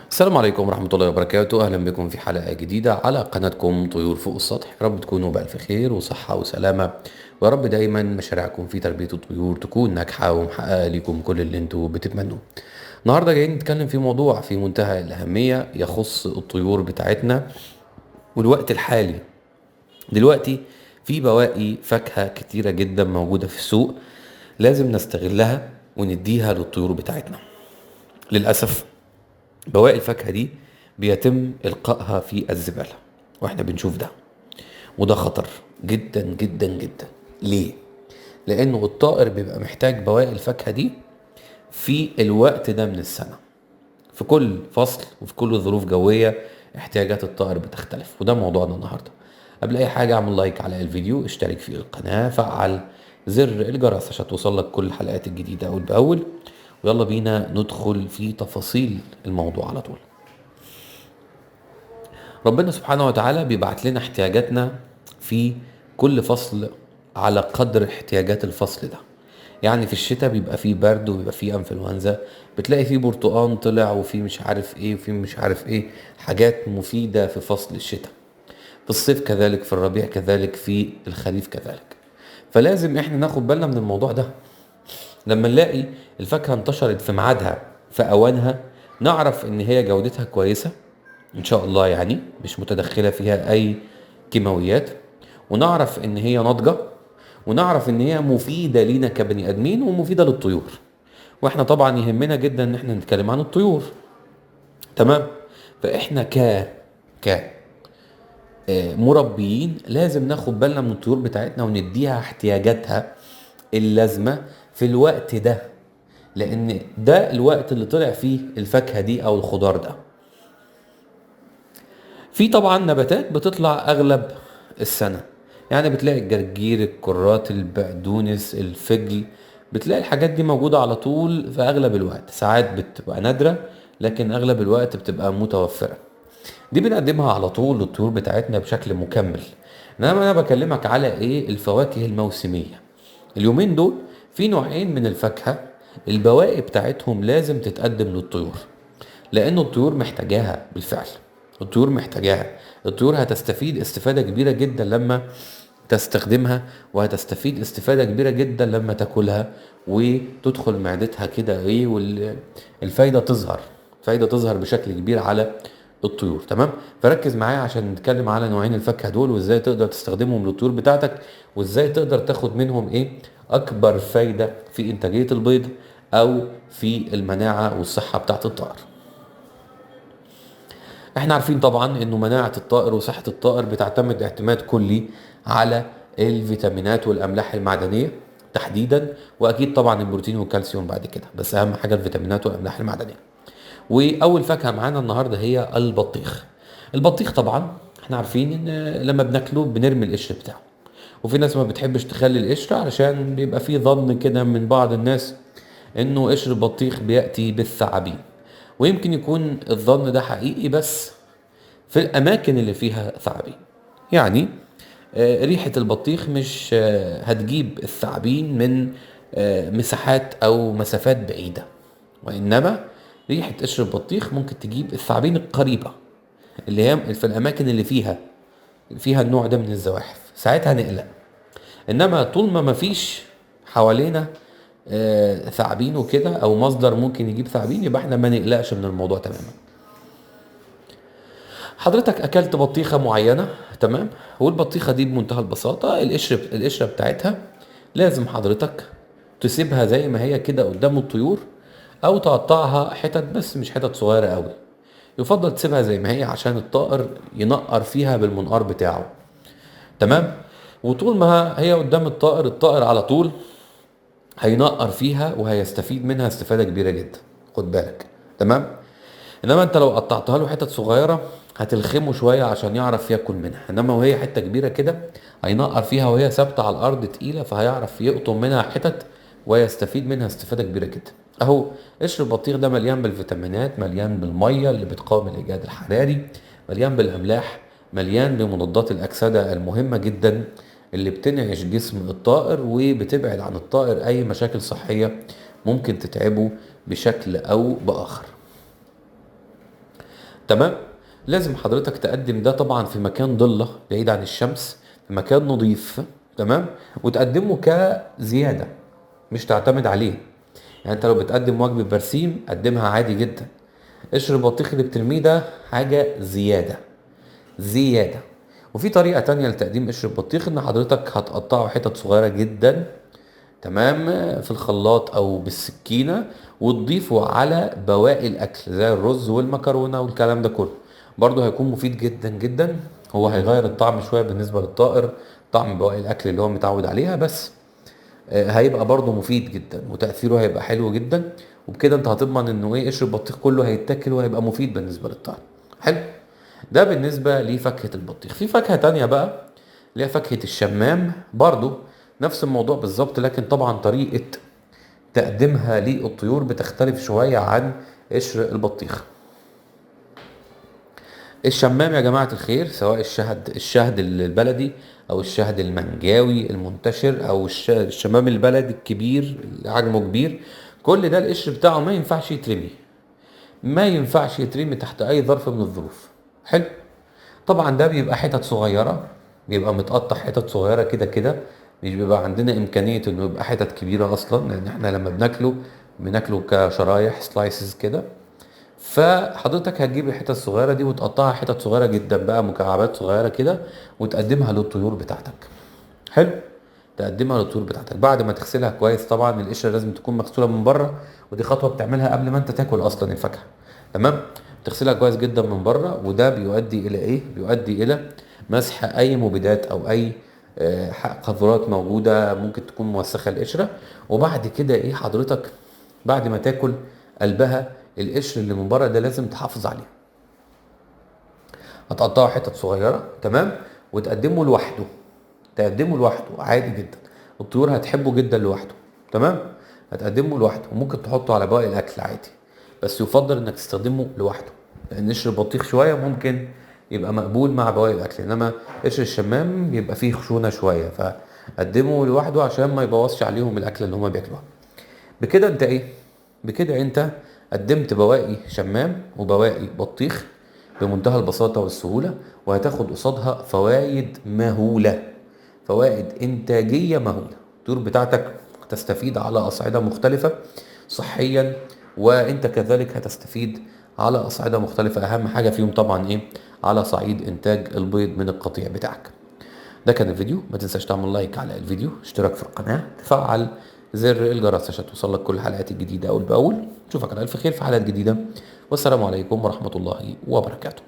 السلام عليكم ورحمة الله وبركاته. أهلا بكم في حلقة جديدة على قناتكم طيور فوق السطح. يا رب تكونوا بألف خير وصحة وسلامة، ويا رب دايما مشاريعكم في تربية الطيور تكون ناجحة ومحققة لكم كل اللي انتوا بتتمنوه. النهاردة جايين نتكلم في موضوع في منتهى الأهمية يخص الطيور بتاعتنا والوقت الحالي. دلوقتي في بواقي فاكهة كتيرة جدا موجودة في السوق، لازم نستغلها ونديها للطيور بتاعتنا. للأسف بواقي الفاكهة دي بيتم إلقائها في الزبالة، واحنا بنشوف ده، وده خطر جدا جدا جدا. ليه؟ لأنه الطائر بيبقى محتاج بواقي الفاكهة دي في الوقت ده من السنة. في كل فصل وفي كل ظروف جوية احتياجات الطائر بتختلف، وده موضوعنا النهاردة. قبل أي حاجة اعمل لايك على الفيديو، اشترك في القناة، فعل زر الجرس عشان توصلك كل الحلقات الجديدة أول بأول. ويلا بينا ندخل في تفاصيل الموضوع على طول. ربنا سبحانه وتعالى بيبعت لنا احتياجاتنا في كل فصل على قدر احتياجات الفصل ده. يعني في الشتاء بيبقى فيه برد وبيبقى فيه انفلونزا، بتلاقي فيه برتقان طلع وفيه مش عارف ايه وفيه مش عارف ايه، حاجات مفيدة في فصل الشتاء. في الصيف كذلك، في الربيع كذلك، في الخريف كذلك. فلازم احنا ناخد بالنا من الموضوع ده. لما نلاقي الفاكهة انتشرت في ميعادها في اوانها، نعرف ان هي جودتها كويسة ان شاء الله، يعني مش متدخلة فيها اي كيماويات، ونعرف ان هي ناضجة، ونعرف ان هي مفيدة لينا كبني ادمين ومفيدة للطيور. واحنا طبعا يهمنا جدا ان احنا نتكلم عن الطيور. تمام. فاحنا ك مربيين لازم ناخد بالنا من الطيور بتاعتنا ونديها احتياجاتها اللازمة في الوقت ده، لان ده الوقت اللي طلع فيه الفاكهة دي او الخضار ده. في طبعا نباتات بتطلع اغلب السنة، يعني بتلاقي الجرجير، الكرات، البقدونس، الفجل، بتلاقي الحاجات دي موجودة على طول في اغلب الوقت. ساعات بتبقى نادرة لكن اغلب الوقت بتبقى متوفرة. دي بنقدمها على طول للطيور بتاعتنا بشكل مكمل. انما انا بكلمك على ايه؟ الفواكه الموسمية. اليومين دول في نوعين من الفاكهة البواقي بتاعتهم لازم تتقدم للطيور، لأن الطيور محتاجاها بالفعل. الطيور محتاجاها. الطيور هتستفيد استفادة كبيرة جدا لما تستخدمها، وهتستفيد استفادة كبيرة جدا لما تاكلها وتدخل معدتها كده ايه، والفايدة تظهر. فايدة تظهر بشكل كبير على الطيور. تمام. فركز معايا عشان نتكلم على نوعين الفاكهة دول، وازاي تقدر تستخدمهم للطيور بتاعتك، وازاي تقدر تاخد منهم ايه اكبر فايدة في انتاجية البيض او في المناعة والصحة بتاعت الطائر. احنا عارفين طبعا انه مناعة الطائر وصحة الطائر بتعتمد اعتماد كلي على الفيتامينات والاملاح المعدنية تحديدا، واكيد طبعا البروتين والكالسيوم بعد كده، بس اهم حاجة الفيتامينات والاملاح المعدنية. واول فاكهة معانا النهاردة هي البطيخ. البطيخ طبعا احنا عارفين ان لما بناكله بنرمي القشر بتاعه، وفي ناس ما بتحبش تخلي القشر علشان بيبقى فيه ظن كده من بعض الناس انه قشر البطيخ بيأتي بالثعابين. ويمكن يكون الظن ده حقيقي، بس في الأماكن اللي فيها ثعابين. يعني ريحة البطيخ مش هتجيب الثعابين من مساحات أو مسافات بعيدة، وإنما ريحة قشر البطيخ ممكن تجيب الثعابين القريبة اللي هي في الأماكن اللي فيها النوع ده من الزواحف. ساعتها نقلق. إنما طول ما مفيش حوالينا ثعابين وكده، أو مصدر ممكن يجيب ثعابين، يبقى احنا ما نقلقش من الموضوع تماما. حضرتك اكلت بطيخه معينه، تمام، والبطيخه دي بمنتهى البساطه القشره بتاعتها لازم حضرتك تسيبها زي ما هي كده قدام الطيور، او تقطعها حتت بس مش حتت صغيره قوي. يفضل تسيبها زي ما هي عشان الطائر ينقر فيها بالمنقار بتاعه. تمام. وطول ما هي قدام الطائر، الطائر على طول هينقر فيها وهيستفيد منها استفاده كبيره جدا. خد بالك. تمام. انما انت لو قطعتها له حتت صغيره هتلخمه شويه عشان يعرف ياكل منها، انما وهي حته كبيره كده هينقر فيها وهي ثابته على الارض تقيله، فهيعرف يقطم منها حتت ويستفيد منها استفاده كبيره جدا. اهو قشر البطيخ ده مليان بالفيتامينات، مليان بالميه اللي بتقاوم الاجهاد الحراري، مليان بالاملاح، مليان بمضادات الاكسده المهمه جدا اللي بتنعش جسم الطائر وبتبعد عن الطائر اي مشاكل صحيه ممكن تتعبه بشكل او باخر. تمام. لازم حضرتك تقدم ده طبعا في مكان ضلة بعيد عن الشمس، في مكان نظيف. تمام. وتقدمه كزيادة، مش تعتمد عليه. يعني انت لو بتقدم وجبة برسيم قدمها عادي جدا. قشر البطيخ اللي بترميه ده حاجة زيادة، زيادة. وفي طريقة تانية لتقديم قشر البطيخ، ان حضرتك هتقطعه حتت صغيرة جدا، تمام، في الخلاط او بالسكينة، وتضيفه على بواقي الاكل زي الرز والمكرونة والكلام ده كله. برضه هيكون مفيد جدا جدا. هو هيغير الطعم شوية بالنسبة للطائر، طعم بواقي الاكل اللي هو متعود عليها، بس هيبقى برضه مفيد جدا وتأثيره هيبقى حلو جدا. وبكده انت هتضمن انه ايه، قشر البطيخ كله هيتاكل وهيبقى مفيد بالنسبة للطعم. حلو. ده بالنسبة لفاكهة البطيخ. في فاكهة تانية بقى اللي هي فاكهة الشمام، برضو نفس الموضوع بالظبط، لكن طبعا طريقة تقديمها للطيور بتختلف شوية عن قشر البطيخ. الشمام يا جماعة الخير، سواء الشهد البلدي أو الشهد المنجاوي المنتشر أو الشمام البلدي الكبير اللي حجمه كبير، كل ده القشر بتاعه ما ينفعش يترمي، ما ينفعش يترمي تحت أي ظرف من الظروف. حلو. طبعا ده بيبقى حتت صغيرة، بيبقى متقطع حتت صغيرة كده كده، مش بيبقى عندنا إمكانية إنه يبقى حتت كبيرة أصلا، لأن إحنا لما بناكله كشرايح سلايسز كده. فحضرتك هتجيب الحتت الصغيرة دي وتقطعها حتت صغيرة جدا بقى، مكعبات صغيرة كده، وتقدمها للطيور بتاعتك. حلو. تقدمها للطيور بتاعتك بعد ما تغسلها كويس. طبعا القشرة لازم تكون مغسولة من بره، ودي خطوة بتعملها قبل ما انت تاكل اصلا الفاكهة. تمام. تغسلها كويس جدا من بره، وده بيؤدي الى ايه؟ بيؤدي الى مسح اي مبيدات او اي قذورات موجودة ممكن تكون موسخة القشرة. وبعد كده ايه حضرتك، بعد ما تاكل قلبها، القشر اللي من بره ده لازم تحافظ عليه. هتقطعه حتت صغيرة، تمام، وتقدمه لوحده. تقدمه لوحده عادي جدا، الطيور هتحبه جدا لوحده. تمام. هتقدمه لوحده، وممكن تحطه على باقي الاكل عادي، بس يفضل انك تستخدمه لوحده، لان قشر البطيخ شويه ممكن يبقى مقبول مع باقي الاكل، انما قشر الشمام بيبقى فيه خشونه شويه، فقدمه لوحده عشان ما يبوظش عليهم الاكل اللي هما بياكلوها. بكده انت ايه؟ بكده انت قدمت بواقي شمام وبواقي بطيخ بمنتهى البساطة والسهولة، وهتاخد قصادها فوائد مهولة، فوائد إنتاجية مهولة. الطيور بتاعتك تستفيد على أصعدة مختلفة صحيا، وانت كذلك هتستفيد على أصعدة مختلفة. أهم حاجة فيهم طبعا ايه؟ على صعيد إنتاج البيض من القطيع بتاعك. ده كان الفيديو. ما تنساش تعمل لايك على الفيديو، اشتراك في القناة، تفعل زر الجرس عشان توصلك كل الحلقات الجديدة أول بأول. اشوفك على ألف خير في حلقات جديدة، والسلام عليكم ورحمة الله وبركاته.